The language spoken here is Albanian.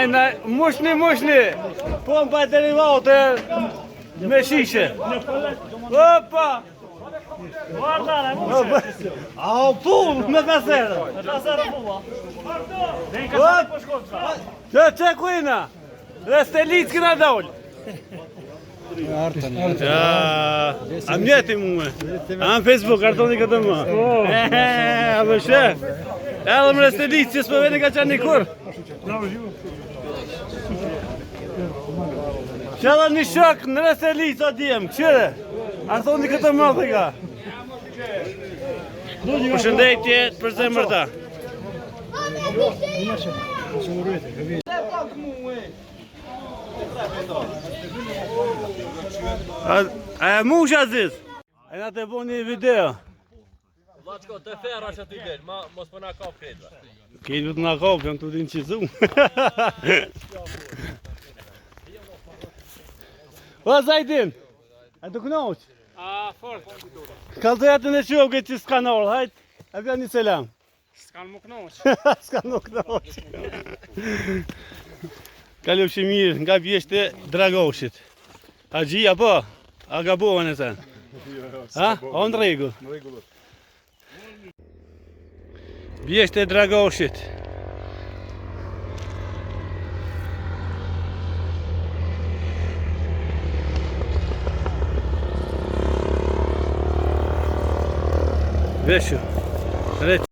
Nej, muszny. Pompa derywał te meszisze. Opa! Guarda, muszę. A pół na kasera. Kasera buła. Ręka sobie poszkodzła. Czekuj na. Restelicki na dole. A mnie ty mówię. Am Facebook, kartony gadama. Ale się. Ale mnie restelicki spowiedzi gaczany kur. Siadam ni szok, na restelicki odjem. Kşere. Kartony gadama tego. Përshëndetje për zemërta. A mush Aziz? A na të bëni video. Vllaçko, të ferra që ty del, mos po na kap krejtve. Këtë të nga kapë, jam të din qizu. O, Zajdin, a të kënoq? A, fort. Kalzojatën e qogë që s'ka orë, hajt, a bja një selam. S'kan më knoq. S'ka nuk knoq. Kalofshi mirë nga vjesht e Dragoshit. A gjia po? A gabohen e sen? Ha? O në regull? Në regull. Vjesht e Dragoshit. Veshu.